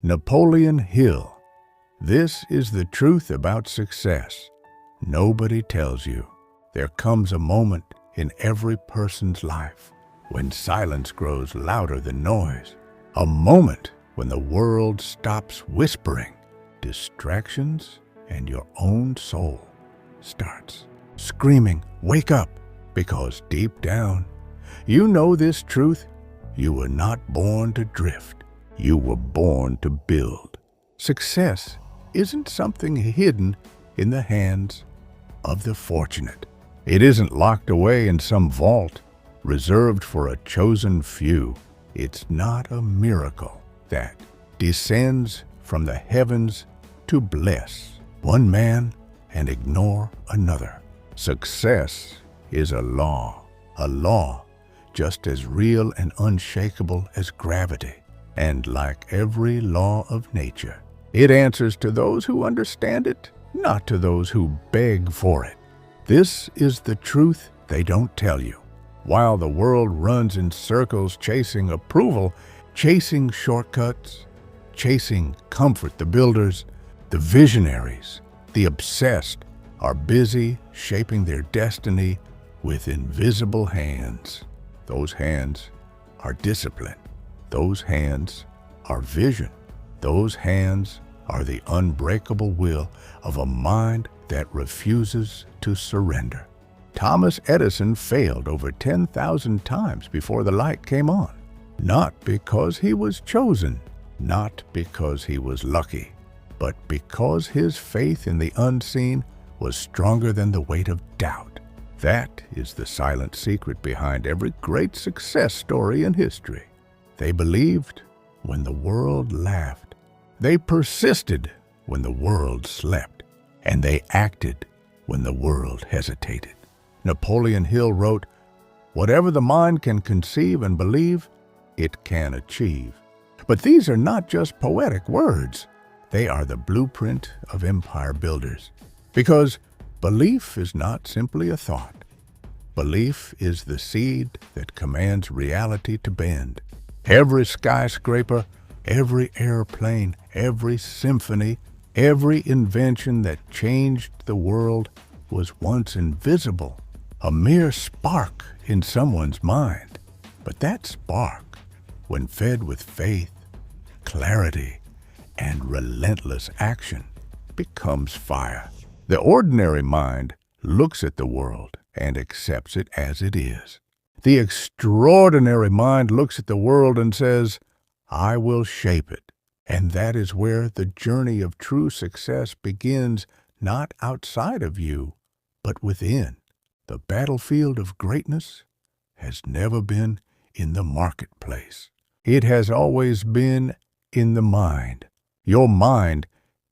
Napoleon Hill. This is the truth about success. Nobody tells you. There comes a moment in every person's life when silence grows louder than noise. A moment when the world stops whispering. Distractions and your own soul starts screaming, "Wake up!" Because deep down, you know this truth. You were not born to drift. You were born to build. Success isn't something hidden in the hands of the fortunate. It isn't locked away in some vault reserved for a chosen few. It's not a miracle that descends from the heavens to bless one man and ignore another. Success is a law just as real and unshakable as gravity. And like every law of nature, it answers to those who understand it, not to those who beg for it. This is the truth they don't tell you. While the world runs in circles chasing approval, chasing shortcuts, chasing comfort, the builders, the visionaries, the obsessed are busy shaping their destiny with invisible hands. Those hands are discipline. Those hands are vision. Those hands are the unbreakable will of a mind that refuses to surrender. Thomas Edison failed over 10,000 times before the light came on. Not because he was chosen, not because he was lucky, but because his faith in the unseen was stronger than the weight of doubt. That is the silent secret behind every great success story in history. They believed when the world laughed. They persisted when the world slept. And they acted when the world hesitated. Napoleon Hill wrote, "Whatever the mind can conceive and believe, it can achieve." But these are not just poetic words. They are the blueprint of empire builders. Because belief is not simply a thought. Belief is the seed that commands reality to bend. Every skyscraper, every airplane, every symphony, every invention that changed the world was once invisible, a mere spark in someone's mind. But that spark, when fed with faith, clarity, and relentless action, becomes fire. The ordinary mind looks at the world and accepts it as it is. The extraordinary mind looks at the world and says, "I will shape it." And that is where the journey of true success begins, not outside of you, but within. The battlefield of greatness has never been in the marketplace. It has always been in the mind. Your mind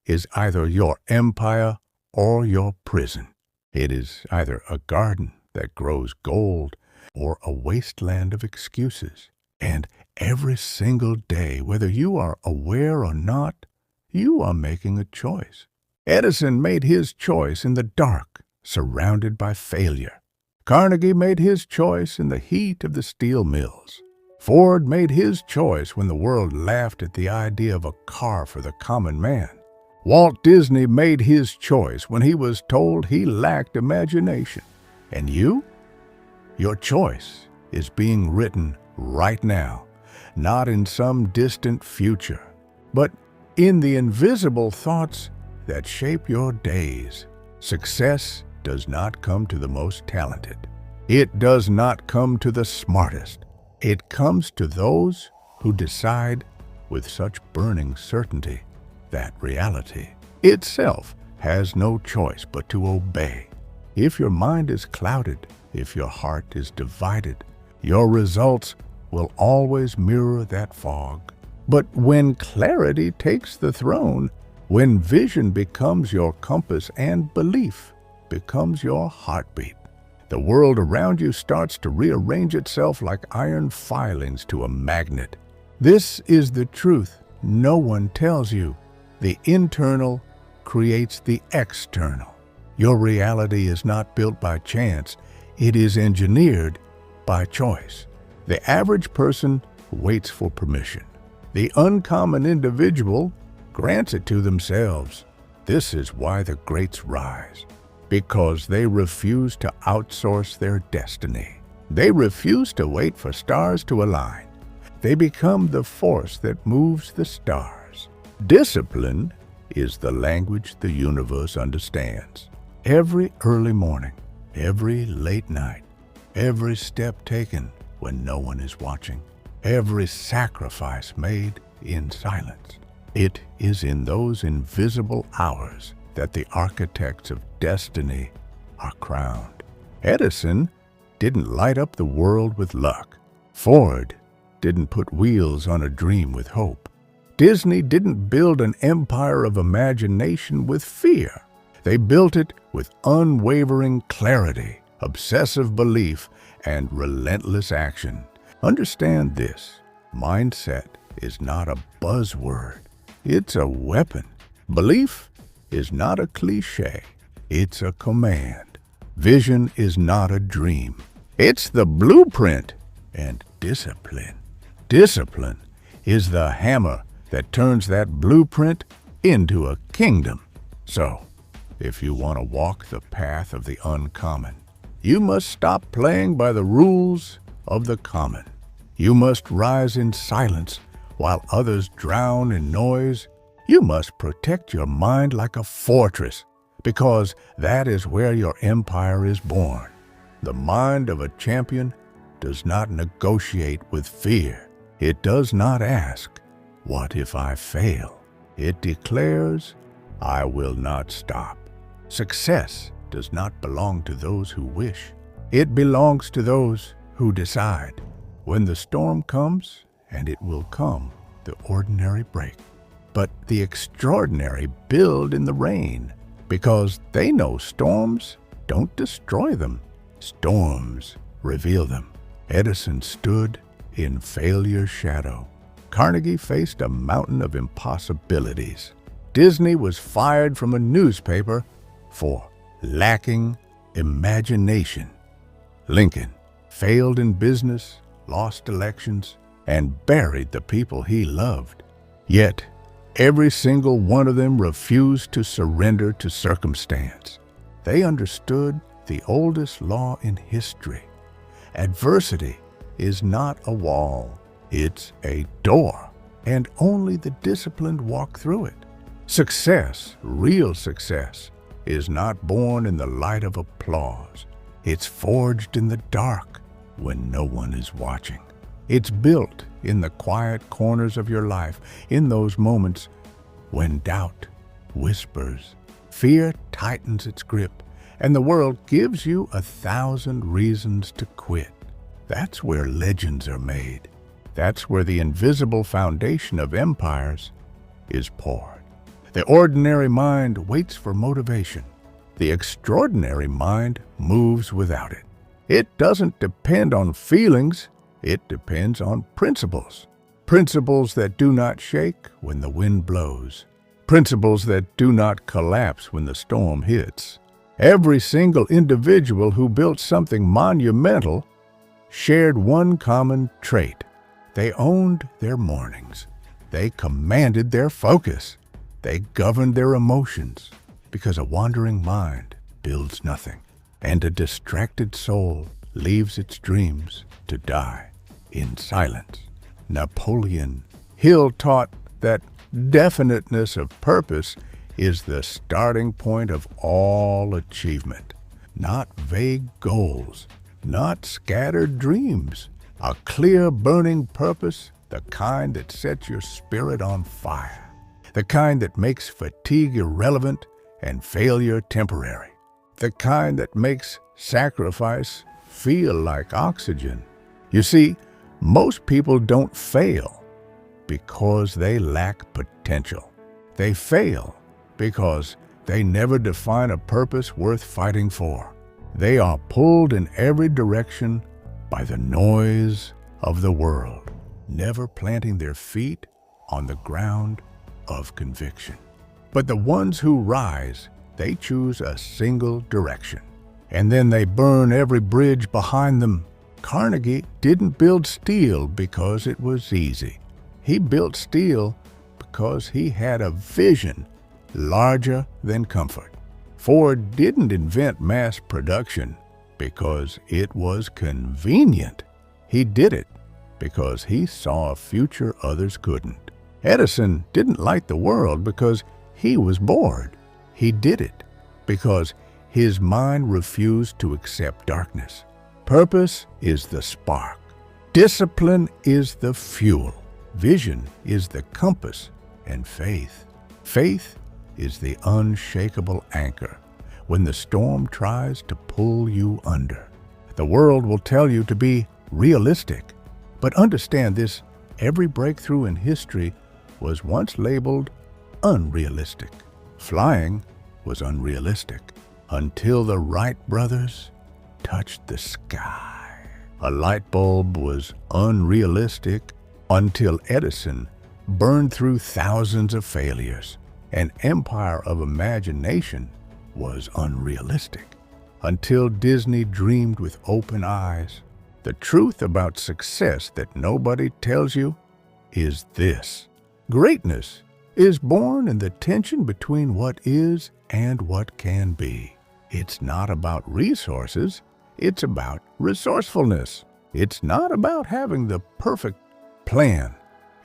is either your empire or your prison. It is either a garden that grows gold or a wasteland of excuses. And every single day, whether you are aware or not, you are making a choice. Edison made his choice in the dark, surrounded by failure. Carnegie made his choice in the heat of the steel mills. Ford made his choice when the world laughed at the idea of a car for the common man. Walt Disney made his choice when he was told he lacked imagination. And you? Your choice is being written right now, not in some distant future, but in the invisible thoughts that shape your days. Success does not come to the most talented. It does not come to the smartest. It comes to those who decide with such burning certainty that reality itself has no choice but to obey. If your mind is clouded, if your heart is divided, your results will always mirror that fog. But when clarity takes the throne, when vision becomes your compass and belief becomes your heartbeat, the world around you starts to rearrange itself like iron filings to a magnet. This is the truth no one tells you. The internal creates the external. Your reality is not built by chance. It is engineered by choice. The average person waits for permission. The uncommon individual grants it to themselves. This is why the greats rise, because they refuse to outsource their destiny. They refuse to wait for stars to align. They become the force that moves the stars. Discipline is the language the universe understands. Every early morning, every late night, every step taken when no one is watching, every sacrifice made in silence. It is in those invisible hours that the architects of destiny are crowned. Edison didn't light up the world with luck. Ford didn't put wheels on a dream with hope. Disney didn't build an empire of imagination with fear. They built it with unwavering clarity, obsessive belief, and relentless action. Understand this: mindset is not a buzzword. It's a weapon. Belief is not a cliche. It's a command. Vision is not a dream. It's the blueprint. And discipline is the hammer that turns that blueprint into a kingdom. So, if you want to walk the path of the uncommon, you must stop playing by the rules of the common. You must rise in silence while others drown in noise. You must protect your mind like a fortress, because that is where your empire is born. The mind of a champion does not negotiate with fear. It does not ask, "What if I fail?" It declares, "I will not stop." Success does not belong to those who wish. It belongs to those who decide. When the storm comes, and it will come, the ordinary break. But the extraordinary build in the rain, because they know storms don't destroy them. Storms reveal them. Edison stood in failure's shadow. Carnegie faced a mountain of impossibilities. Disney was fired from a newspaper for lacking imagination. Lincoln failed in business, lost elections, and buried the people he loved. Yet, every single one of them refused to surrender to circumstance. They understood the oldest law in history. Adversity is not a wall, it's a door, and only the disciplined walk through it. Success, real success, is not born in the light of applause. It's forged in the dark when no one is watching. It's built in the quiet corners of your life, in those moments when doubt whispers, fear tightens its grip, and the world gives you 1,000 reasons to quit. That's where legends are made. That's where the invisible foundation of empires is poured. The ordinary mind waits for motivation. The extraordinary mind moves without it. It doesn't depend on feelings. It depends on principles. Principles that do not shake when the wind blows. Principles that do not collapse when the storm hits. Every single individual who built something monumental shared one common trait. They owned their mornings. They commanded their focus. They governed their emotions, because a wandering mind builds nothing, and a distracted soul leaves its dreams to die in silence. Napoleon Hill taught that definiteness of purpose is the starting point of all achievement. Not vague goals, not scattered dreams. A clear, burning purpose, the kind that sets your spirit on fire. The kind that makes fatigue irrelevant and failure temporary. The kind that makes sacrifice feel like oxygen. You see, most people don't fail because they lack potential. They fail because they never define a purpose worth fighting for. They are pulled in every direction by the noise of the world, never planting their feet on the ground of conviction. But the ones who rise, they choose a single direction, and then they burn every bridge behind them. Carnegie didn't build steel because it was easy. He built steel because he had a vision larger than comfort. Ford didn't invent mass production because it was convenient. He did it because he saw a future others couldn't. Edison didn't light the world because he was bored. He did it because his mind refused to accept darkness. Purpose is the spark. Discipline is the fuel. Vision is the compass. And faith is the unshakable anchor when the storm tries to pull you under. The world will tell you to be realistic, but understand this: every breakthrough in history was once labeled unrealistic. Flying was unrealistic until the Wright brothers touched the sky. A light bulb was unrealistic until Edison burned through thousands of failures. An empire of imagination was unrealistic until Disney dreamed with open eyes. The truth about success that nobody tells you is this: greatness is born in the tension between what is and what can be. It's not about resources, it's about resourcefulness. It's not about having the perfect plan.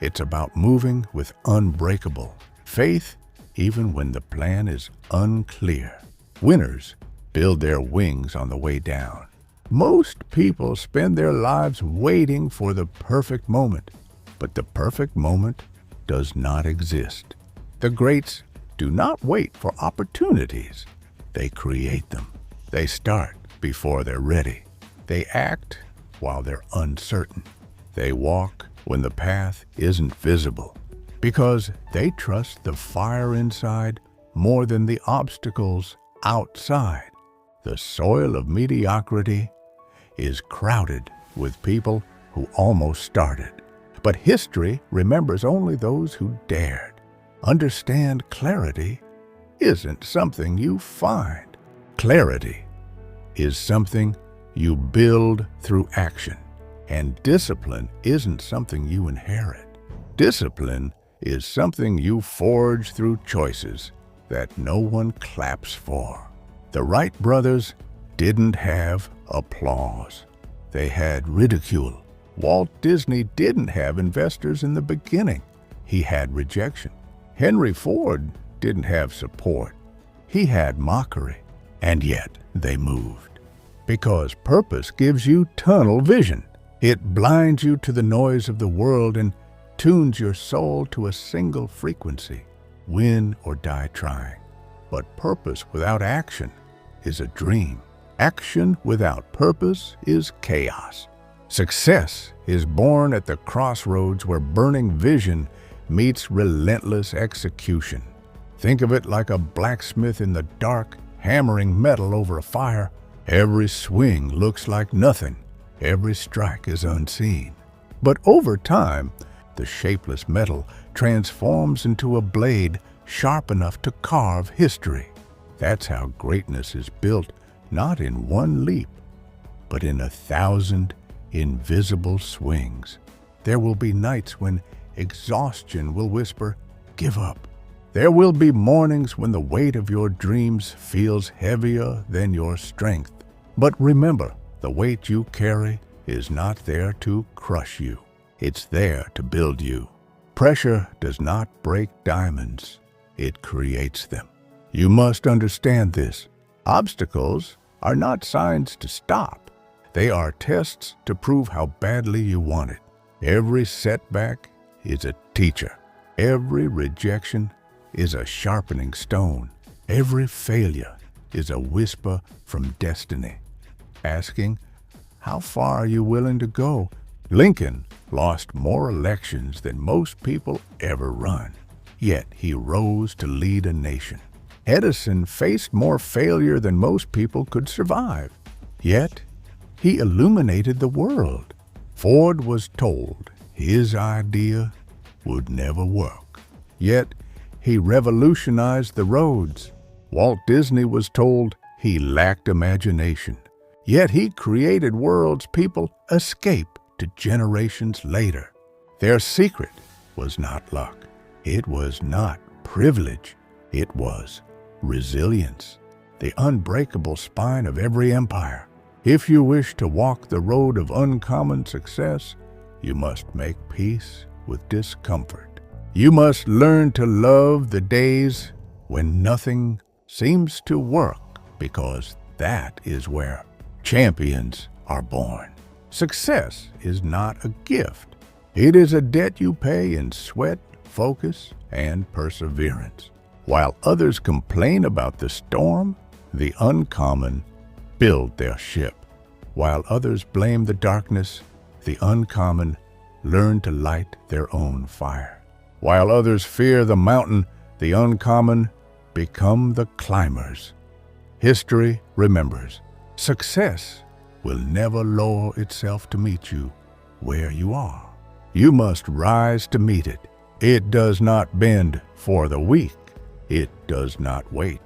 It's about moving with unbreakable faith even when the plan is unclear. Winners build their wings on the way down. Most people spend their lives waiting for the perfect moment, but the perfect moment does not exist. The greats do not wait for opportunities. They create them. They start before they're ready. They act while they're uncertain. They walk when the path isn't visible because they trust the fire inside more than the obstacles outside. The soil of mediocrity is crowded with people who almost started. But history remembers only those who dared. Understand, clarity isn't something you find. Clarity is something you build through action. And discipline isn't something you inherit. Discipline is something you forge through choices that no one claps for. The Wright brothers didn't have applause. They had ridicule. Walt Disney didn't have investors in the beginning. He had rejection. Henry Ford didn't have support. He had mockery. And yet they moved. Because purpose gives you tunnel vision. It blinds you to the noise of the world and tunes your soul to a single frequency. Win or die trying. But purpose without action is a dream. Action without purpose is chaos. Success is born at the crossroads where burning vision meets relentless execution. Think of it like a blacksmith in the dark, hammering metal over a fire. Every swing looks like nothing. Every strike is unseen. But over time, the shapeless metal transforms into a blade sharp enough to carve history. That's how greatness is built, not in one leap, but in 1,000 invisible swings. There will be nights when exhaustion will whisper, "Give up." There will be mornings when the weight of your dreams feels heavier than your strength. But remember, the weight you carry is not there to crush you. It's there to build you. Pressure does not break diamonds. It creates them. You must understand this. Obstacles are not signs to stop. They are tests to prove how badly you want it. Every setback is a teacher. Every rejection is a sharpening stone. Every failure is a whisper from destiny, asking, how far are you willing to go? Lincoln lost more elections than most people ever run, yet he rose to lead a nation. Edison faced more failure than most people could survive, yet he illuminated the world. Ford was told his idea would never work, yet he revolutionized the roads. Walt Disney was told he lacked imagination, yet he created worlds people escape to generations later. Their secret was not luck. It was not privilege. It was resilience, the unbreakable spine of every empire. If you wish to walk the road of uncommon success, you must make peace with discomfort. You must learn to love the days when nothing seems to work, because that is where champions are born. Success is not a gift. It is a debt you pay in sweat, focus, and perseverance. While others complain about the storm, the uncommon build their ship. While others blame the darkness, the uncommon learn to light their own fire. While others fear the mountain, the uncommon become the climbers. History remembers, success will never lower itself to meet you where you are. You must rise to meet it. It does not bend for the weak. It does not wait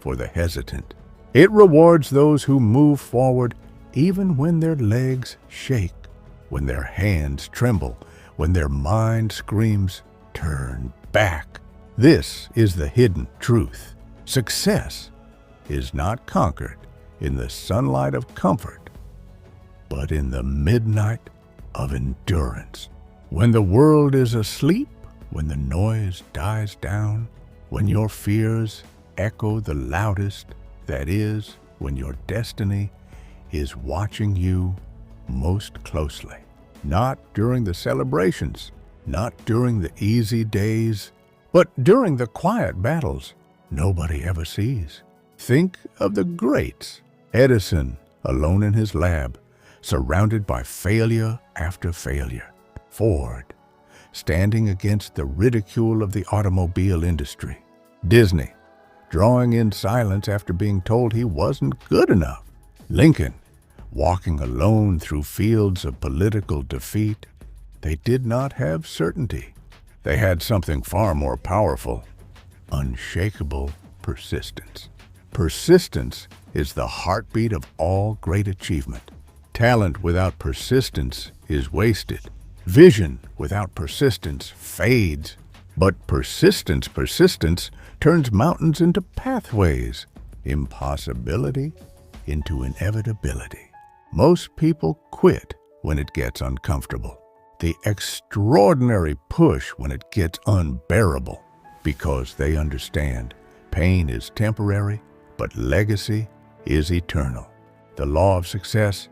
for the hesitant. It rewards those who move forward even when their legs shake, when their hands tremble, when their mind screams, "Turn back." This is the hidden truth. Success is not conquered in the sunlight of comfort, but in the midnight of endurance. When the world is asleep, when the noise dies down, when your fears echo the loudest, that is, when your destiny is watching you most closely. Not during the celebrations, not during the easy days, but during the quiet battles nobody ever sees. Think of the greats. Edison, alone in his lab, surrounded by failure after failure. Ford, standing against the ridicule of the automobile industry. Disney, drawing in silence after being told he wasn't good enough. Lincoln, walking alone through fields of political defeat. They did not have certainty. They had something far more powerful: unshakable persistence. Persistence is the heartbeat of all great achievement. Talent without persistence is wasted. Vision without persistence fades. But persistence turns mountains into pathways, impossibility into inevitability. Most people quit when it gets uncomfortable. The extraordinary push when it gets unbearable, because they understand pain is temporary, but legacy is eternal. The law of success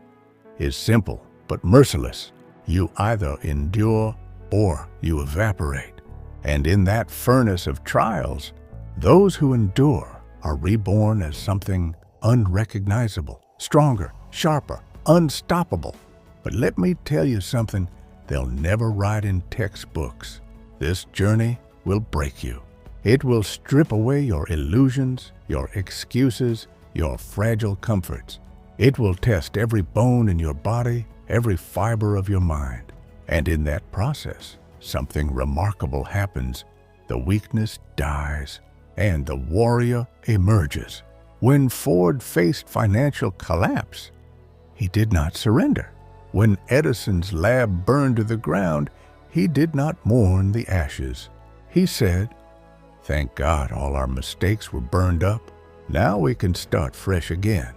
is simple but merciless. You either endure or you evaporate. And in that furnace of trials, those who endure are reborn as something unrecognizable, stronger, sharper, unstoppable. But let me tell you something they'll never write in textbooks. This journey will break you. It will strip away your illusions, your excuses, your fragile comforts. It will test every bone in your body, every fiber of your mind. And in that process, something remarkable happens. The weakness dies, and the warrior emerges. When Ford faced financial collapse, he did not surrender. When Edison's lab burned to the ground, he did not mourn the ashes. He said, "Thank God all our mistakes were burned up. Now we can start fresh again."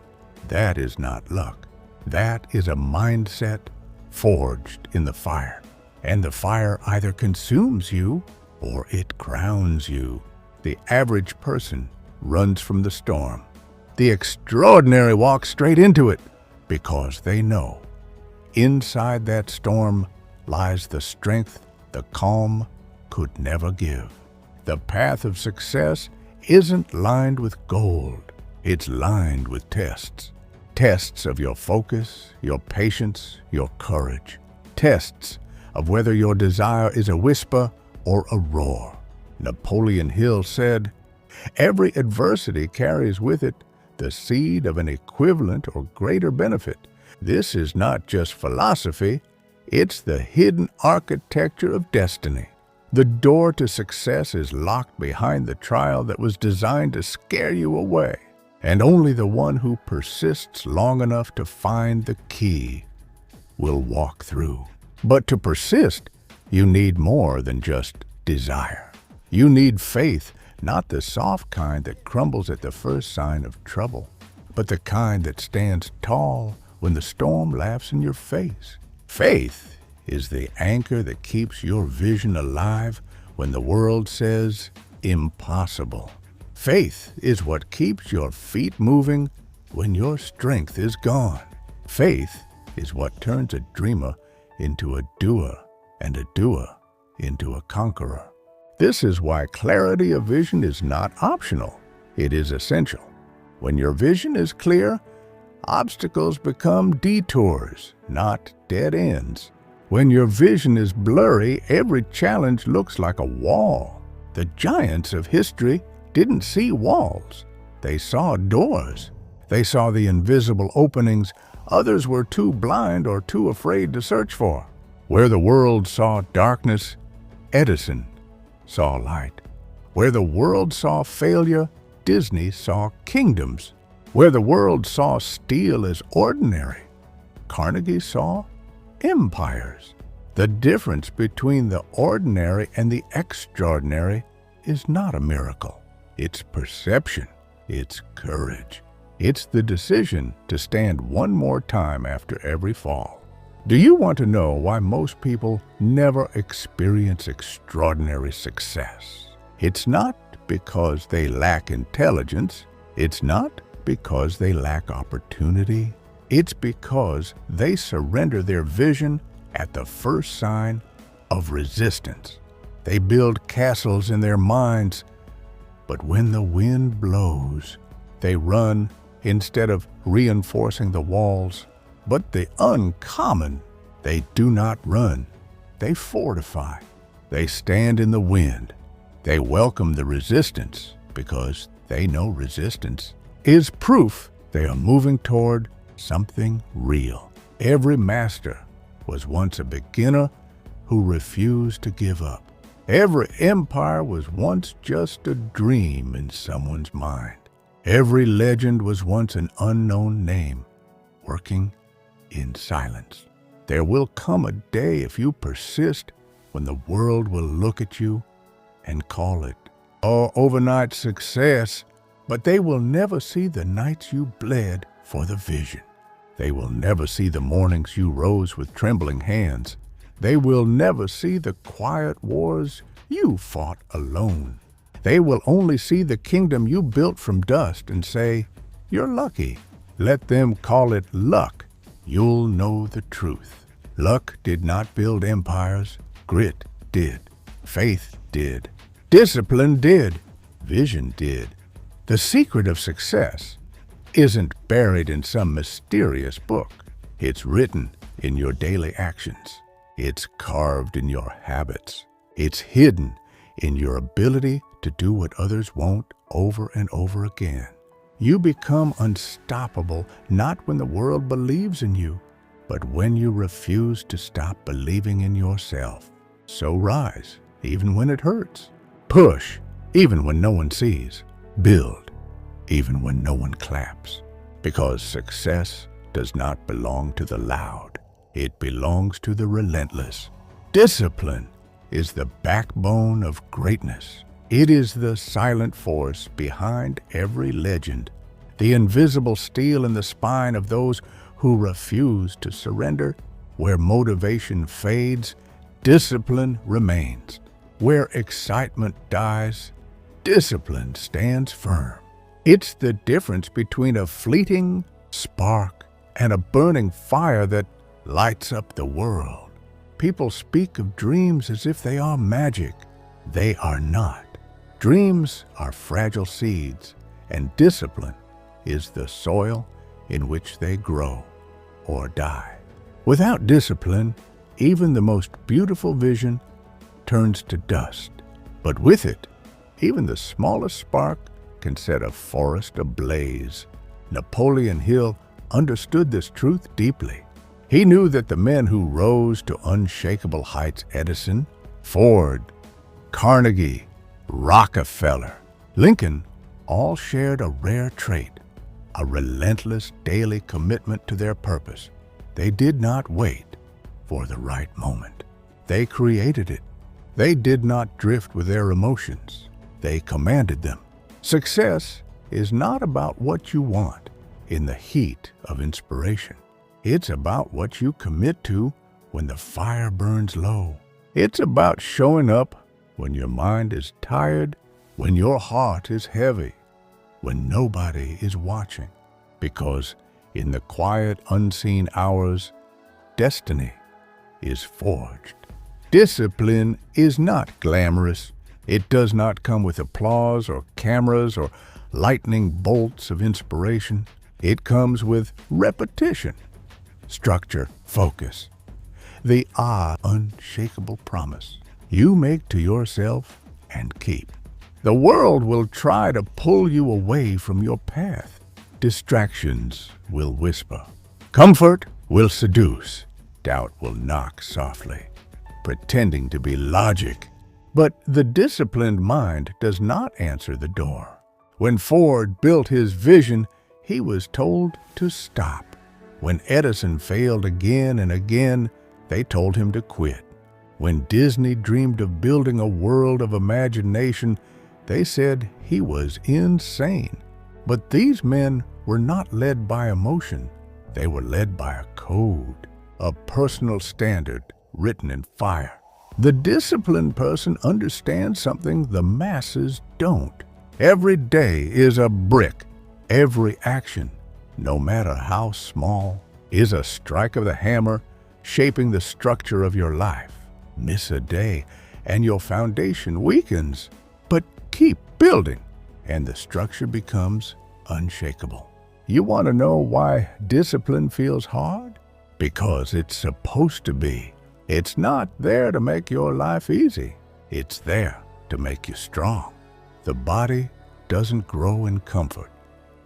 That is not luck. That is a mindset forged in the fire. And the fire either consumes you or it crowns you. The average person runs from the storm. The extraordinary walk straight into it because they know inside that storm lies the strength the calm could never give. The path of success isn't lined with gold. It's lined with tests. Tests of your focus, your patience, your courage. Tests of whether your desire is a whisper or a roar. Napoleon Hill said, "Every adversity carries with it the seed of an equivalent or greater benefit." This is not just philosophy, it's the hidden architecture of destiny. The door to success is locked behind the trial that was designed to scare you away, and only the one who persists long enough to find the key will walk through. But to persist, You need more than just desire. You need faith, not the soft kind that crumbles at the first sign of trouble, but the kind that stands tall when the storm laughs in your face. Faith is the anchor that keeps your vision alive when the world says impossible. Faith is what keeps your feet moving when your strength is gone. Faith is what turns a dreamer into a doer and a doer into a conqueror. This is why clarity of vision is not optional. It is essential. When your vision is clear, obstacles become detours, not dead ends. When your vision is blurry, every challenge looks like a wall. The giants of history didn't see walls. They saw doors. They saw the invisible openings others were too blind or too afraid to search for. Where the world saw darkness, Edison saw light. Where the world saw failure, Disney saw kingdoms. Where the world saw steel as ordinary, Carnegie saw empires. The difference between the ordinary and the extraordinary is not a miracle. It's perception. It's courage. It's the decision to stand one more time after every fall. Do you want to know why most people never experience extraordinary success? It's not because they lack intelligence. It's not because they lack opportunity. It's because they surrender their vision at the first sign of resistance. They build castles in their minds, but when the wind blows, they run instead of reinforcing the walls. But the uncommon, they do not run. They fortify. They stand in the wind. They welcome the resistance because they know resistance is proof they are moving toward something real. Every master was once a beginner who refused to give up. Every empire was once just a dream in someone's mind. Every legend was once an unknown name, working in silence. There will come a day, if you persist, when the world will look at you and call it overnight success, but they will never see the nights you bled for the vision. They will never see the mornings you rose with trembling hands. They will never see the quiet wars you fought alone. They will only see the kingdom you built from dust and say, "You're lucky." Let them call it luck. You'll know the truth. Luck did not build empires. Grit did. Faith did. Discipline did. Vision did. The secret of success isn't buried in some mysterious book. It's written in your daily actions. It's carved in your habits. It's hidden in your ability to do what others won't over and over again. You become unstoppable not when the world believes in you, but when you refuse to stop believing in yourself. So rise, even when it hurts. Push, even when no one sees. Build, even when no one claps. Because success does not belong to the loud. It belongs to the relentless. Discipline is the backbone of greatness. It is the silent force behind every legend, the invisible steel in the spine of those who refuse to surrender. Where motivation fades, discipline remains. Where excitement dies, discipline stands firm. It's the difference between a fleeting spark and a burning fire that lights up the world. People speak of dreams as if they are magic. They are not. Dreams are fragile seeds, and discipline is the soil in which they grow or die. Without discipline, even the most beautiful vision turns to dust. But with it, even the smallest spark can set a forest ablaze. Napoleon Hill understood this truth deeply. He knew that the men who rose to unshakable heights, Edison, Ford, Carnegie, Rockefeller, Lincoln, all shared a rare trait, a relentless daily commitment to their purpose. They did not wait for the right moment. They created it. They did not drift with their emotions. They commanded them. Success is not about what you want in the heat of inspiration. It's about what you commit to when the fire burns low. It's about showing up when your mind is tired, when your heart is heavy, when nobody is watching. Because in the quiet, unseen hours, destiny is forged. Discipline is not glamorous. It does not come with applause or cameras or lightning bolts of inspiration. It comes with repetition, structure, focus. The unshakable promise you make to yourself and keep. The world will try to pull you away from your path. Distractions will whisper. Comfort will seduce. Doubt will knock softly, pretending to be logic. But the disciplined mind does not answer the door. When Ford built his vision, he was told to stop. When Edison failed again and again, they told him to quit. When Disney dreamed of building a world of imagination, they said he was insane. But these men were not led by emotion. They were led by a code, a personal standard written in fire. The disciplined person understands something the masses don't. Every day is a brick. Every action, no matter how small, is a strike of the hammer shaping the structure of your life. Miss a day and your foundation weakens, but keep building and the structure becomes unshakable. You want to know why discipline feels hard? Because it's supposed to be. It's not there to make your life easy. It's there to make you strong. The body doesn't grow in comfort.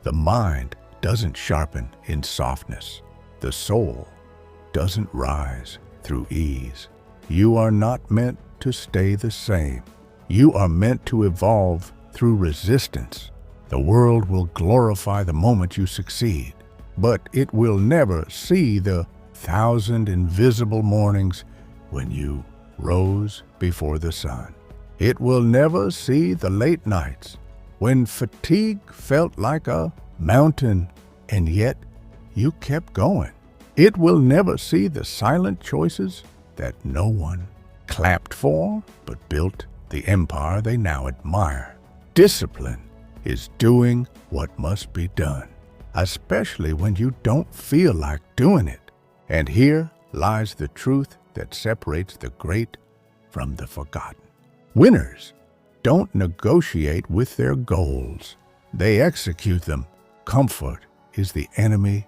The mind doesn't sharpen in softness. The soul doesn't rise through ease. You are not meant to stay the same. You are meant to evolve through resistance. The world will glorify the moment you succeed, but it will never see the 1,000 invisible mornings when you rose before the sun. It will never see the late nights when fatigue felt like a mountain and yet you kept going. It will never see the silent choices that no one clapped for but built the empire they now admire. Discipline is doing what must be done, especially when you don't feel like doing it. And here lies the truth that separates the great from the forgotten. Winners don't negotiate with their goals. They execute them. Comfort is the enemy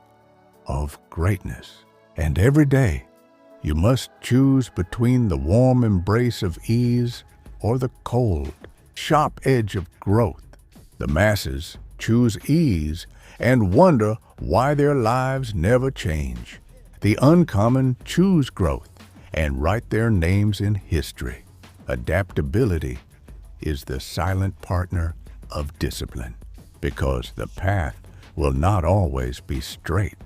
of greatness. And every day, you must choose between the warm embrace of ease or the cold, sharp edge of growth. The masses choose ease and wonder why their lives never change. The uncommon choose growth and write their names in history. Adaptability is the silent partner of discipline, because the path will not always be straight.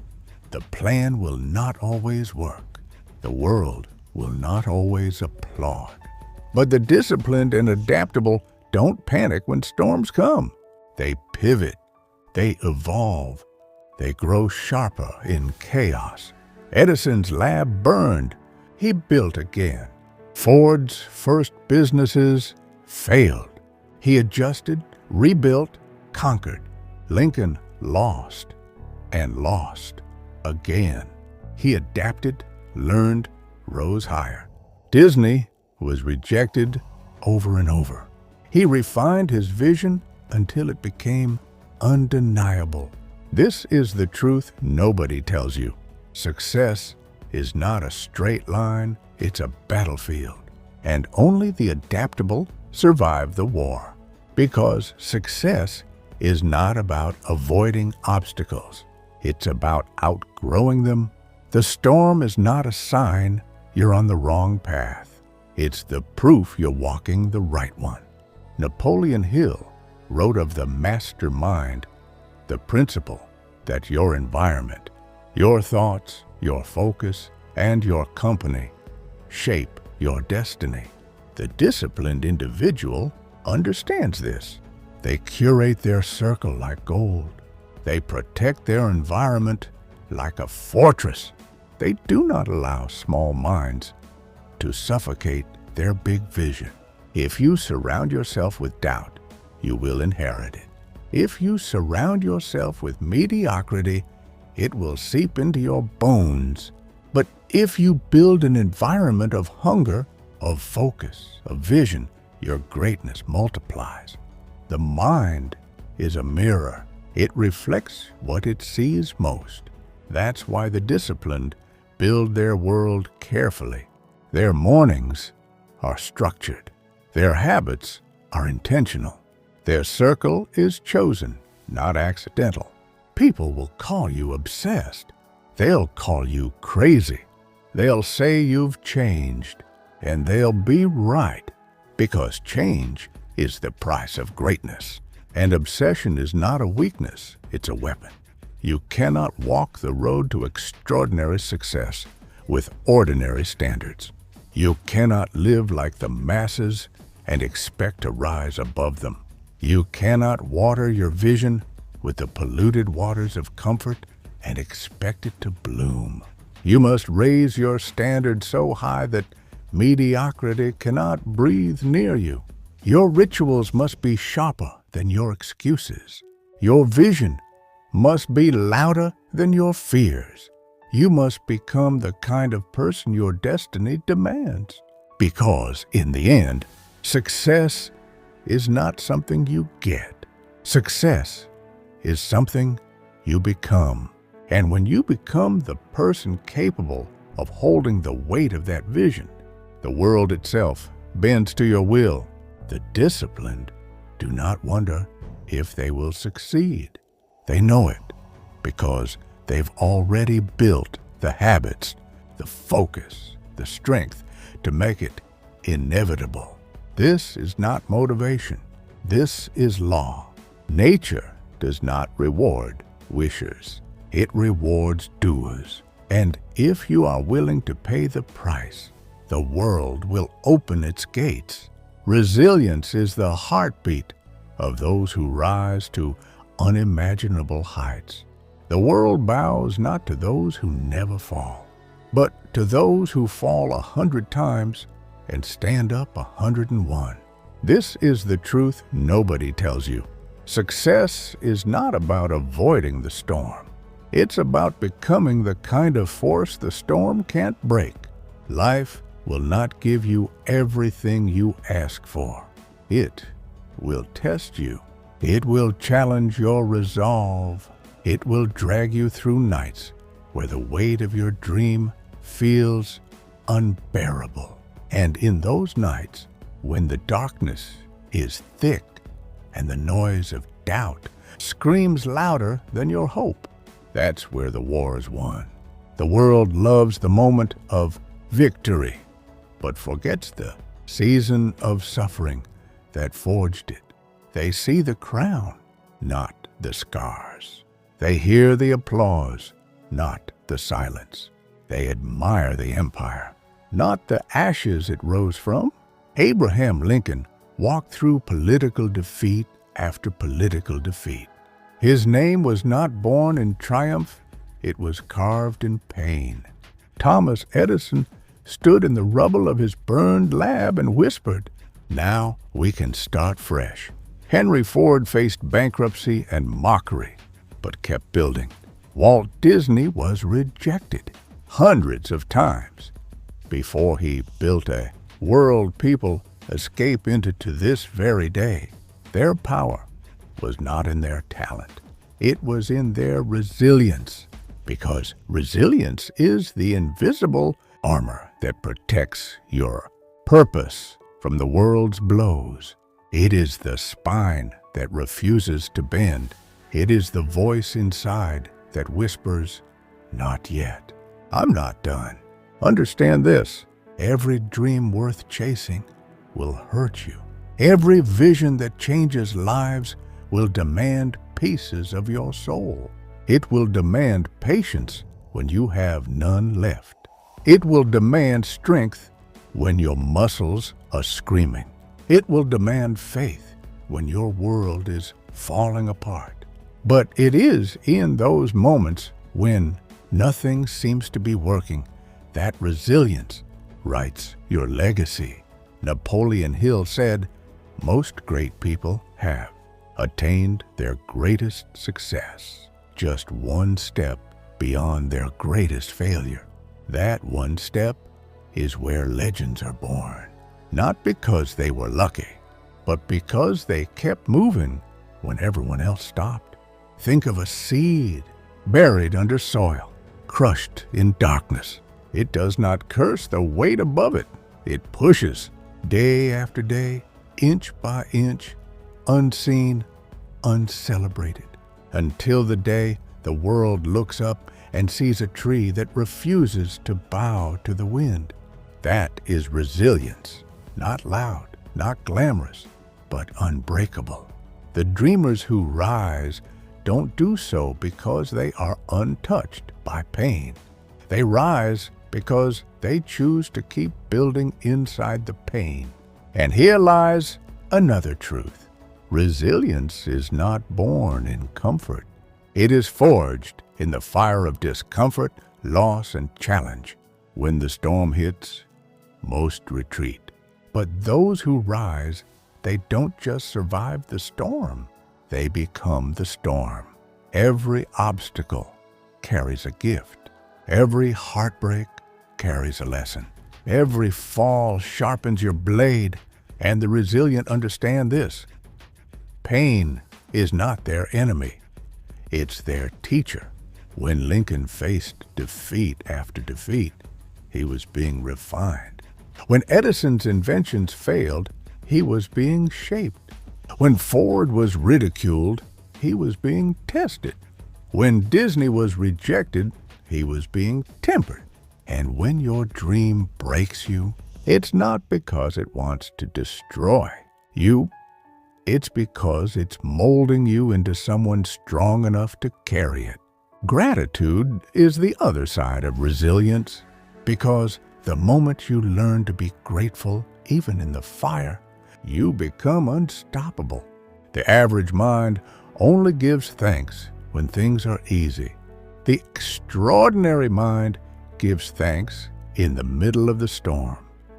The plan will not always work. The world will not always applaud. But the disciplined and adaptable don't panic when storms come. They pivot. They evolve. They grow sharper in chaos. Edison's lab burned. He built again. Ford's first businesses failed. He adjusted, rebuilt, conquered. Lincoln lost and lost again. He adapted, learned, rose higher. Disney was rejected over and over. He refined his vision until it became undeniable. This is the truth nobody tells you. Success is not a straight line, it's a battlefield. And only the adaptable survive the war. Because success is not about avoiding obstacles. It's about outgrowing them. The storm is not a sign you're on the wrong path. It's the proof you're walking the right one. Napoleon Hill wrote of the mastermind, the principle that your environment, your thoughts, your focus, and your company shape your destiny. The disciplined individual understands this. They curate their circle like gold. They protect their environment like a fortress. They do not allow small minds to suffocate their big vision. If you surround yourself with doubt, you will inherit it. If you surround yourself with mediocrity, it will seep into your bones. But if you build an environment of hunger, of focus, of vision, your greatness multiplies. The mind is a mirror. It reflects what it sees most. That's why the disciplined build their world carefully. Their mornings are structured. Their habits are intentional. Their circle is chosen, not accidental. People will call you obsessed. They'll call you crazy. They'll say you've changed, and they'll be right, because change is the price of greatness. And obsession is not a weakness, it's a weapon. You cannot walk the road to extraordinary success with ordinary standards. You cannot live like the masses and expect to rise above them. You cannot water your vision with the polluted waters of comfort and expect it to bloom. You must raise your standard so high that mediocrity cannot breathe near you. Your rituals must be sharper than your excuses. Your vision must be louder than your fears. You must become the kind of person your destiny demands. Because, in the end, success is not something you get. Success is something you become. And when you become the person capable of holding the weight of that vision, the world itself bends to your will. The disciplined do not wonder if they will succeed. They know it because they've already built the habits, the focus, the strength to make it inevitable. This is not motivation. This is law. Nature does not reward wishers. It rewards doers. And if you are willing to pay the price, the world will open its gates. Resilience is the heartbeat of those who rise to unimaginable heights. The world bows not to those who never fall, but to those who fall 100 times and stand up 101. This is the truth nobody tells you. Success is not about avoiding the storm. It's about becoming the kind of force the storm can't break. Life will not give you everything you ask for. It will test you. It will challenge your resolve. It will drag you through nights where the weight of your dream feels unbearable. And in those nights, when the darkness is thick and the noise of doubt screams louder than your hope, that's where the war is won. The world loves the moment of victory, but forgets the season of suffering that forged it. They see the crown, not the scars. They hear the applause, not the silence. They admire the empire, not the ashes it rose from. Abraham Lincoln walked through political defeat after political defeat. His name was not born in triumph, it was carved in pain. Thomas Edison stood in the rubble of his burned lab and whispered, "Now we can start fresh." Henry Ford faced bankruptcy and mockery, but kept building. Walt Disney was rejected hundreds of times before he built a world people escape into to this very day. Their power was not in their talent. It was in their resilience, because resilience is the invisible armor that protects your purpose from the world's blows. It is the spine that refuses to bend. It is the voice inside that whispers, "Not yet. I'm not done." Understand this: every dream worth chasing will hurt you. Every vision that changes lives will demand pieces of your soul. It will demand patience when you have none left. It will demand strength when your muscles are screaming. It will demand faith when your world is falling apart. But it is in those moments when nothing seems to be working that resilience writes your legacy. Napoleon Hill said, "Most great people have attained their greatest success just one step beyond their greatest failure. That one step is where legends are born, not because they were lucky, but because they kept moving when everyone else stopped." Think of a seed buried under soil, crushed in darkness. It does not curse the weight above it. It pushes day after day, inch by inch, unseen, uncelebrated, until the day the world looks up and sees a tree that refuses to bow to the wind. That is resilience, not loud, not glamorous, but unbreakable. The dreamers who rise don't do so because they are untouched by pain. They rise because they choose to keep building inside the pain. And here lies another truth. Resilience is not born in comfort. It is forged in the fire of discomfort, loss, and challenge. When the storm hits, most retreat. But those who rise, they don't just survive the storm, they become the storm. Every obstacle carries a gift. Every heartbreak carries a lesson. Every fall sharpens your blade, and the resilient understand this. Pain is not their enemy. It's their teacher. When Lincoln faced defeat after defeat, he was being refined. When Edison's inventions failed, he was being shaped. When Ford was ridiculed, he was being tested. When Disney was rejected, he was being tempered. And when your dream breaks you, it's not because it wants to destroy you. It's because it's molding you into someone strong enough to carry it. Gratitude is the other side of resilience, because the moment you learn to be grateful, even in the fire, you become unstoppable. The average mind only gives thanks when things are easy. The extraordinary mind gives thanks in the middle of the storm,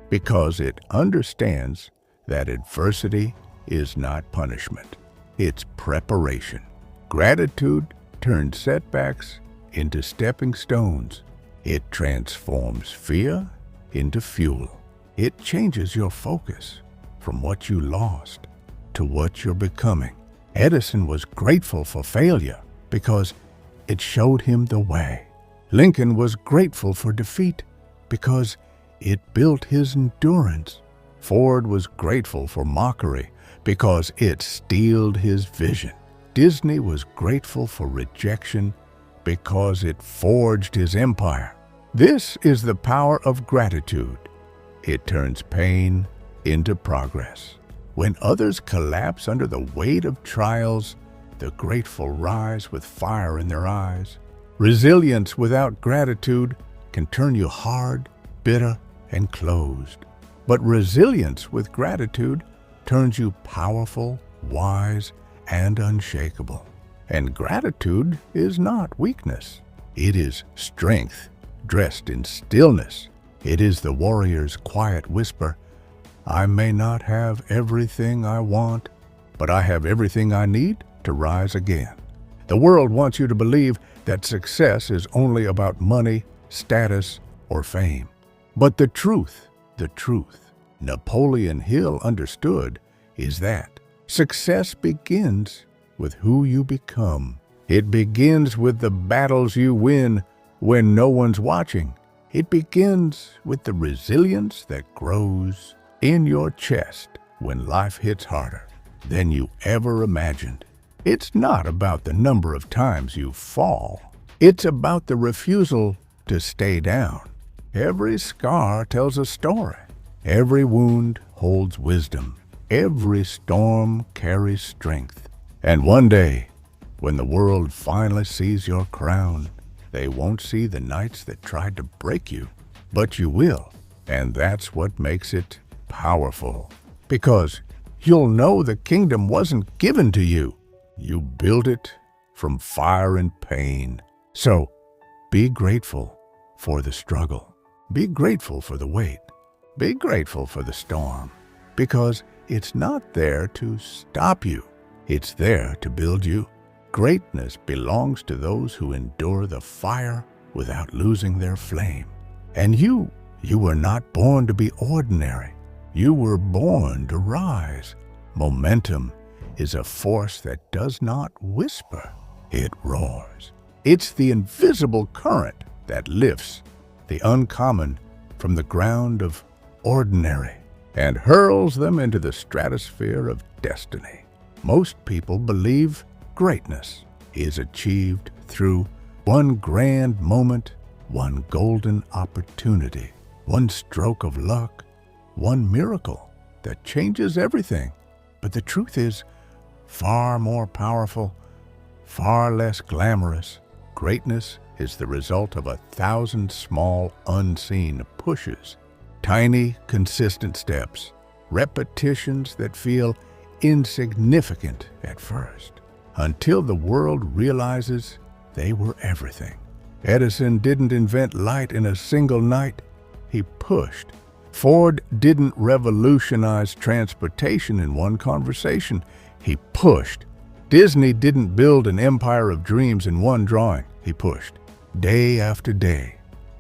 because it understands that adversity is not punishment. It's preparation. Gratitude turns setbacks into stepping stones. It transforms fear into fuel. It changes your focus from what you lost to what you're becoming. Edison was grateful for failure because it showed him the way. Lincoln was grateful for defeat because it built his endurance. Ford was grateful for mockery because it steeled his vision. Disney was grateful for rejection because it forged his empire. This is the power of gratitude. It turns pain into progress. When others collapse under the weight of trials, the grateful rise with fire in their eyes. Resilience without gratitude can turn you hard, bitter, and closed. But resilience with gratitude turns you powerful, wise, and unshakable. And gratitude is not weakness. It is strength dressed in stillness. It is the warrior's quiet whisper, "I may not have everything I want, but I have everything I need to rise again." The world wants you to believe that success is only about money, status, or fame. But the truth, Napoleon Hill understood, is that success begins with who you become. It begins with the battles you win when no one's watching. It begins with the resilience that grows in your chest when life hits harder than you ever imagined. It's not about the number of times you fall. It's about the refusal to stay down. Every scar tells a story. Every wound holds wisdom. Every storm carries strength. And one day, when the world finally sees your crown, they won't see the nights that tried to break you, but you will And that's what makes it powerful. Because you'll know the kingdom wasn't given to you. You built it from fire and pain. So be grateful for the struggle. Be grateful for the wait. Be grateful for the storm. Because it's not there to stop you. It's there to build you. Greatness belongs to those who endure the fire without losing their flame. And you were not born to be ordinary. You were born to rise. Momentum is a force that does not whisper, it roars. It's the invisible current that lifts the uncommon from the ground of ordinary and hurls them into the stratosphere of destiny. Most people believe greatness is achieved through one grand moment, one golden opportunity, one stroke of luck, one miracle that changes everything. But the truth is far more powerful, far less glamorous. Greatness is the result of 1,000 small, unseen pushes, tiny, consistent steps, repetitions that feel insignificant at first, until the world realizes they were everything. Edison didn't invent light in a single night. He pushed. Ford didn't revolutionize transportation in one conversation. He pushed. Disney didn't build an empire of dreams in one drawing. He pushed. Day after day,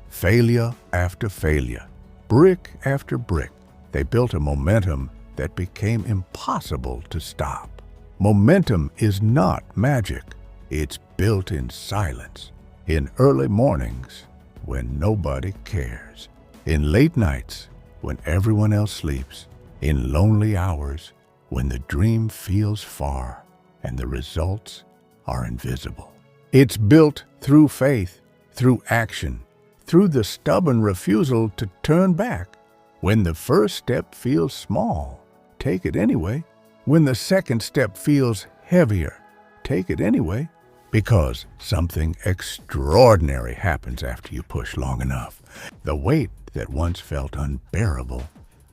failure after failure, brick after brick, they built a momentum that became impossible to stop. Momentum is not magic. It's built in silence, in early mornings when nobody cares, in late nights when everyone else sleeps, in lonely hours when the dream feels far and the results are invisible. It's built through faith, through action, through the stubborn refusal to turn back. When the first step feels small, take it anyway. When the second step feels heavier, take it anyway. Because something extraordinary happens after you push long enough. The weight that once felt unbearable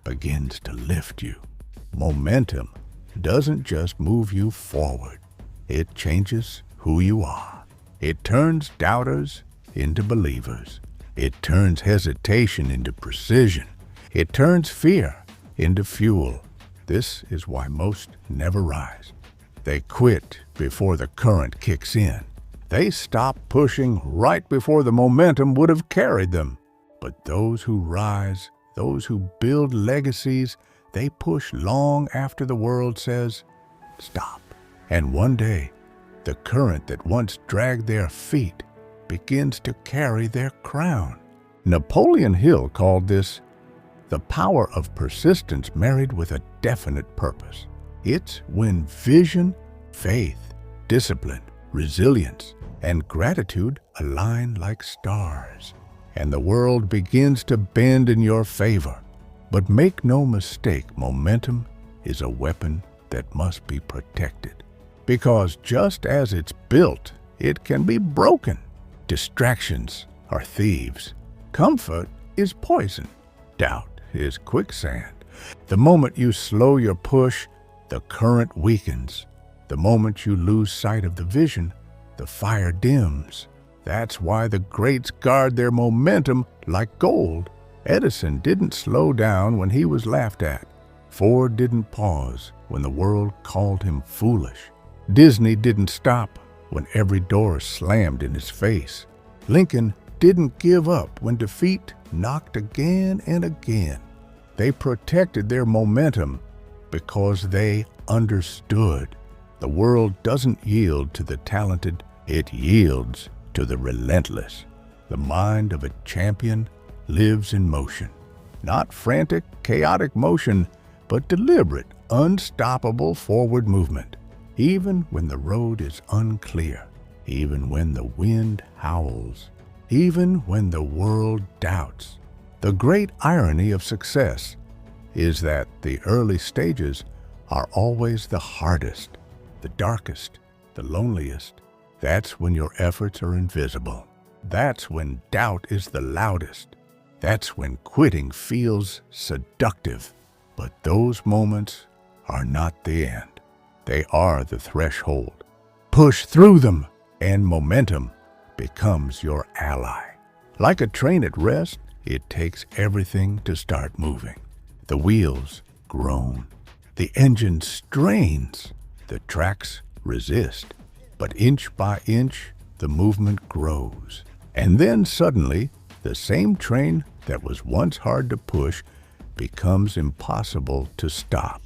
begins to lift you. Momentum doesn't just move you forward. It changes who you are. It turns doubters into believers. It turns hesitation into precision. It turns fear into fuel. This is why most never rise. They quit before the current kicks in. They stop pushing right before the momentum would have carried them. But those who rise, those who build legacies, they push long after the world says, stop. And one day, the current that once dragged their feet begins to carry their crown. Napoleon Hill called this the power of persistence married with a definite purpose. It's when vision, faith, discipline, resilience, and gratitude align like stars, and the world begins to bend in your favor. But make no mistake, momentum is a weapon that must be protected. Because just as it's built, it can be broken. Distractions are thieves. Comfort is poison. Doubt is quicksand. The moment you slow your push, the current weakens. The moment you lose sight of the vision, the fire dims. That's why the greats guard their momentum like gold. Edison didn't slow down when he was laughed at. Ford didn't pause when the world called him foolish. Disney didn't stop when every door slammed in his face. Lincoln didn't give up when defeat knocked again and again. They protected their momentum because they understood. The world doesn't yield to the talented, it yields to the relentless. The mind of a champion lives in motion. Not frantic, chaotic motion, but deliberate, unstoppable forward movement. Even when the road is unclear, even when the wind howls, even when the world doubts. The great irony of success is that the early stages are always the hardest, the darkest, the loneliest. That's when your efforts are invisible. That's when doubt is the loudest. That's when quitting feels seductive. But those moments are not the end. They are the threshold. Push through them, and momentum becomes your ally. Like a train at rest, it takes everything to start moving. The wheels groan. The engine strains. The tracks resist. But inch by inch, the movement grows. And then suddenly, the same train that was once hard to push becomes impossible to stop.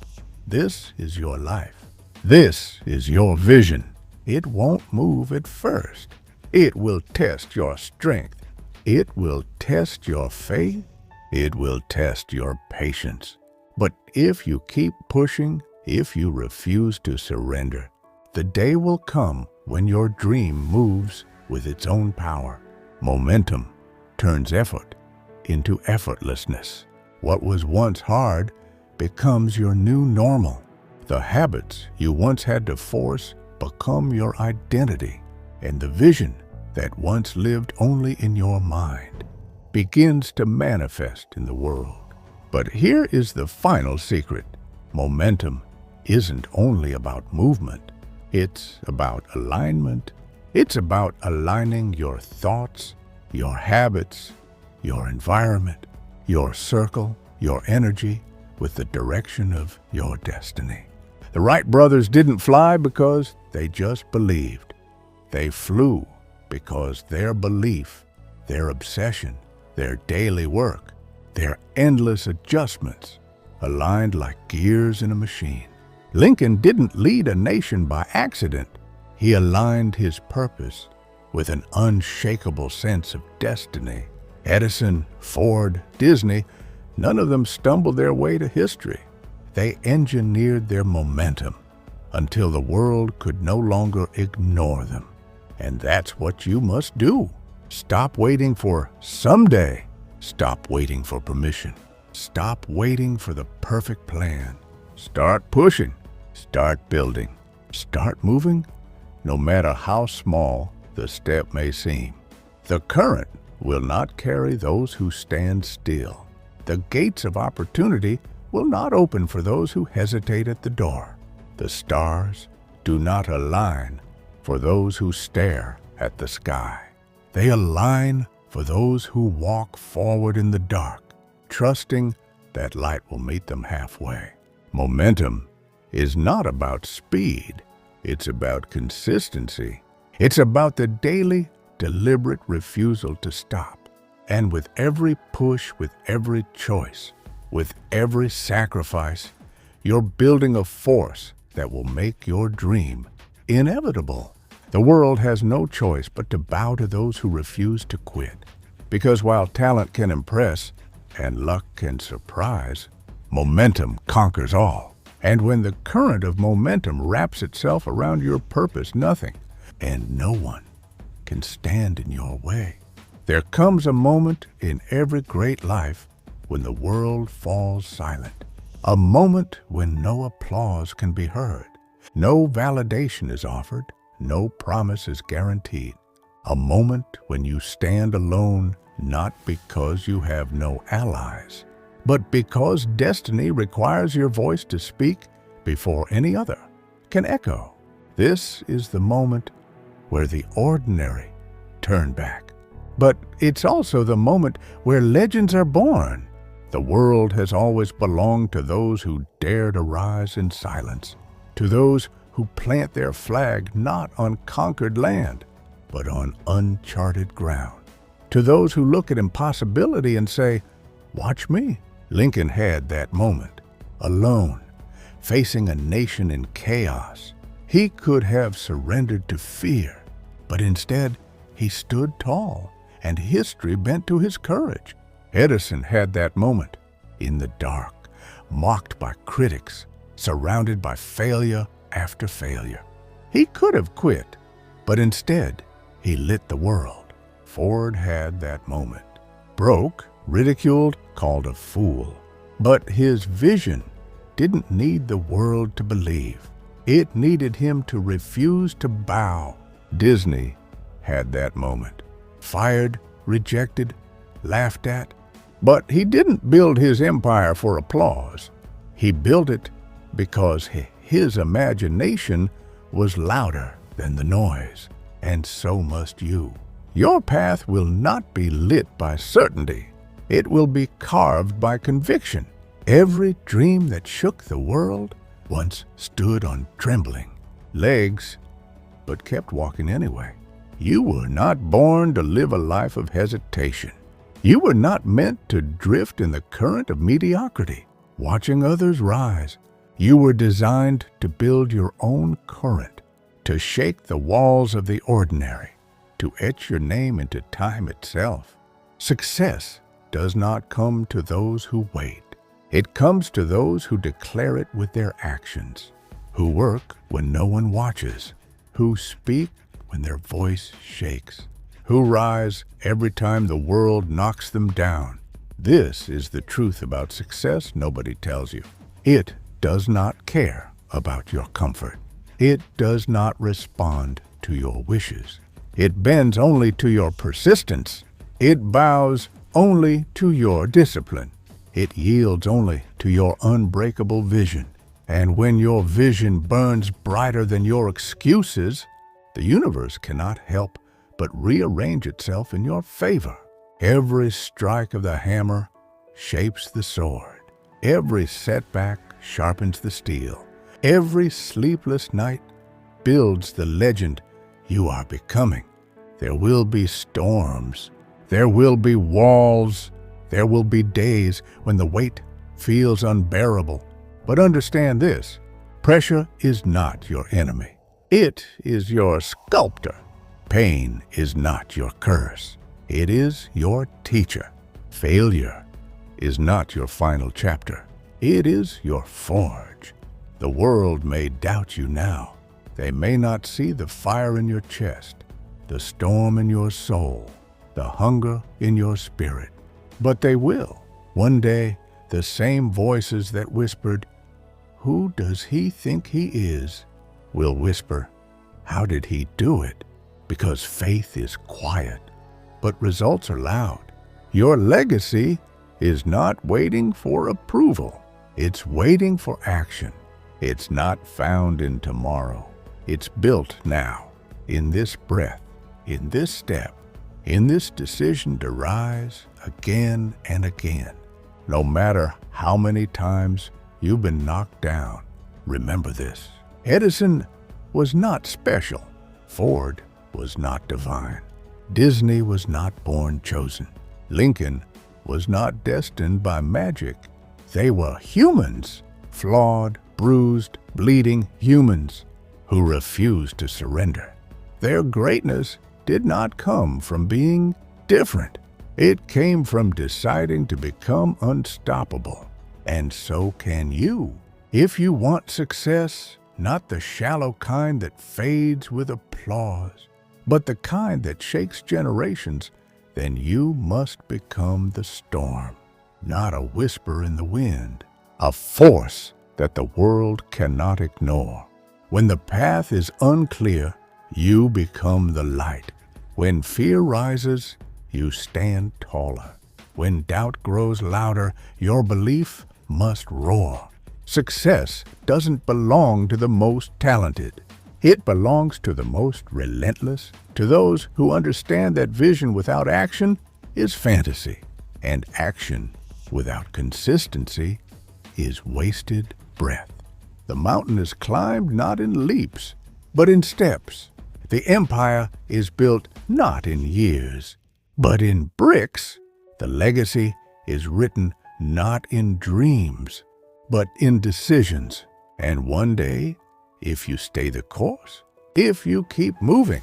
This is your life. This is your vision. It won't move at first. It will test your strength. It will test your faith. It will test your patience. But if you keep pushing, if you refuse to surrender, the day will come when your dream moves with its own power. Momentum turns effort into effortlessness. What was once hard becomes your new normal. The habits you once had to force become your identity, and the vision that once lived only in your mind begins to manifest in the world. But here is the final secret. Momentum isn't only about movement. It's about alignment. It's about aligning your thoughts, your habits, your environment, your circle, your energy with the direction of your destiny. The Wright brothers didn't fly because they just believed. They flew because their belief, their obsession, their daily work, their endless adjustments aligned like gears in a machine. Lincoln didn't lead a nation by accident. He aligned his purpose with an unshakable sense of destiny. Edison, Ford, Disney, none of them stumbled their way to history. They engineered their momentum until the world could no longer ignore them. And that's what you must do. Stop waiting for someday. Stop waiting for permission. Stop waiting for the perfect plan. Start pushing. Start building. Start moving, no matter how small the step may seem. The current will not carry those who stand still. The gates of opportunity will not open for those who hesitate at the door. The stars do not align for those who stare at the sky. They align for those who walk forward in the dark, trusting that light will meet them halfway. Momentum is not about speed. It's about consistency. It's about the daily, deliberate refusal to stop. And with every push, with every choice, with every sacrifice, you're building a force that will make your dream inevitable. The world has no choice but to bow to those who refuse to quit. Because while talent can impress and luck can surprise, momentum conquers all. And when the current of momentum wraps itself around your purpose, nothing and no one can stand in your way. There comes a moment in every great life when the world falls silent. A moment when no applause can be heard. No validation is offered. No promise is guaranteed. A moment when you stand alone, not because you have no allies, but because destiny requires your voice to speak before any other can echo. This is the moment where the ordinary turn back. But it's also the moment where legends are born. The world has always belonged to those who dare to rise in silence, to those who plant their flag not on conquered land, but on uncharted ground, to those who look at impossibility and say, "Watch me." Lincoln had that moment, alone, facing a nation in chaos. He could have surrendered to fear, but instead he stood tall, and history bent to his courage. Edison had that moment, in the dark, mocked by critics, surrounded by failure after failure. He could have quit, but instead he lit the world. Ford had that moment, broke, ridiculed, called a fool. But his vision didn't need the world to believe. It needed him to refuse to bow. Disney had that moment. Fired, rejected, laughed at, But he didn't build his empire for applause. He built it because his imagination was louder than the noise, and so must you. Your path will not be lit by certainty. It will be carved by conviction. Every dream that shook the world once stood on trembling legs, but kept walking anyway. You were not born to live a life of hesitation. You were not meant to drift in the current of mediocrity, watching others rise. You were designed to build your own current, to shake the walls of the ordinary, to etch your name into time itself. Success does not come to those who wait. It comes to those who declare it with their actions, who work when no one watches, who speak when their voice shakes, who rise every time the world knocks them down. This is the truth about success nobody tells you. It does not care about your comfort. It does not respond to your wishes. It bends only to your persistence. It bows only to your discipline. It yields only to your unbreakable vision. And when your vision burns brighter than your excuses, the universe cannot help but rearrange itself in your favor. Every strike of the hammer shapes the sword. Every setback sharpens the steel. Every sleepless night builds the legend you are becoming. There will be storms. There will be walls. There will be days when the weight feels unbearable. But understand this, pressure is not your enemy. It is your sculptor. Pain is not your curse. It is your teacher. Failure is not your final chapter. It is your forge. The world may doubt you now. They may not see the fire in your chest, the storm in your soul, the hunger in your spirit. But they will. One day, the same voices that whispered, "Who does he think he is?" will whisper, "How did he do it?" Because faith is quiet, but results are loud. Your legacy is not waiting for approval. It's waiting for action. It's not found in tomorrow. It's built now, in this breath, in this step, in this decision to rise again and again. No matter how many times you've been knocked down, remember this. Edison was not special. Ford was not divine. Disney was not born chosen. Lincoln was not destined by magic. They were humans, flawed, bruised, bleeding humans who refused to surrender. Their greatness did not come from being different. It came from deciding to become unstoppable. And so can you. If you want success, not the shallow kind that fades with applause, but the kind that shakes generations, then you must become the storm, not a whisper in the wind, a force that the world cannot ignore. When the path is unclear, you become the light. When fear rises, you stand taller. When doubt grows louder, your belief must roar. Success doesn't belong to the most talented. It belongs to the most relentless, to those who understand that vision without action is fantasy, and action without consistency is wasted breath. The mountain is climbed not in leaps, but in steps. The empire is built not in years, but in bricks. The legacy is written not in dreams, but in decisions. And one day, if you stay the course, if you keep moving,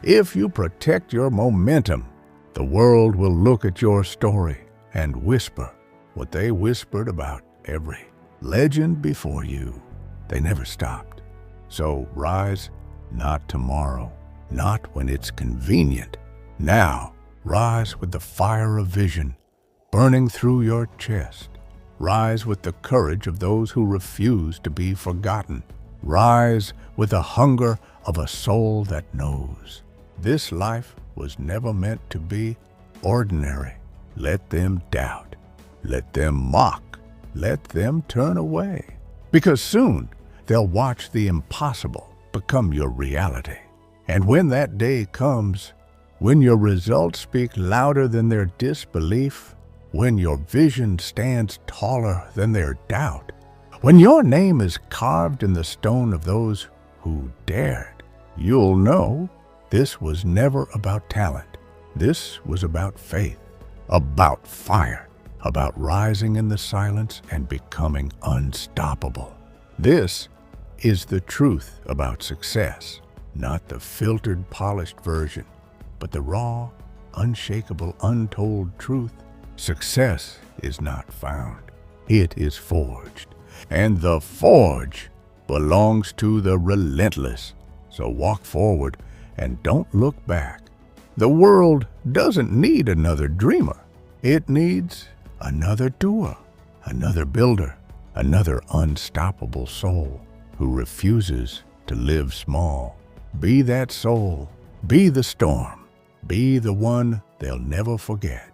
if you protect your momentum, the world will look at your story and whisper what they whispered about every legend before you. They never stopped. So rise, not tomorrow, not when it's convenient. Now, rise with the fire of vision burning through your chest. Rise with the courage of those who refuse to be forgotten. Rise with the hunger of a soul that knows. This life was never meant to be ordinary. Let them doubt. Let them mock. Let them turn away. Because soon they'll watch the impossible become your reality. And when that day comes, when your results speak louder than their disbelief, when your vision stands taller than their doubt, when your name is carved in the stone of those who dared, you'll know this was never about talent. This was about faith, about fire, about rising in the silence and becoming unstoppable. This is the truth about success, not the filtered, polished version, but the raw, unshakable, untold truth. Success is not found. It is forged. And the forge belongs to the relentless. So walk forward and don't look back. The world doesn't need another dreamer. It needs another doer, another builder, another unstoppable soul who refuses to live small. Be that soul. Be the storm. Be the one they'll never forget.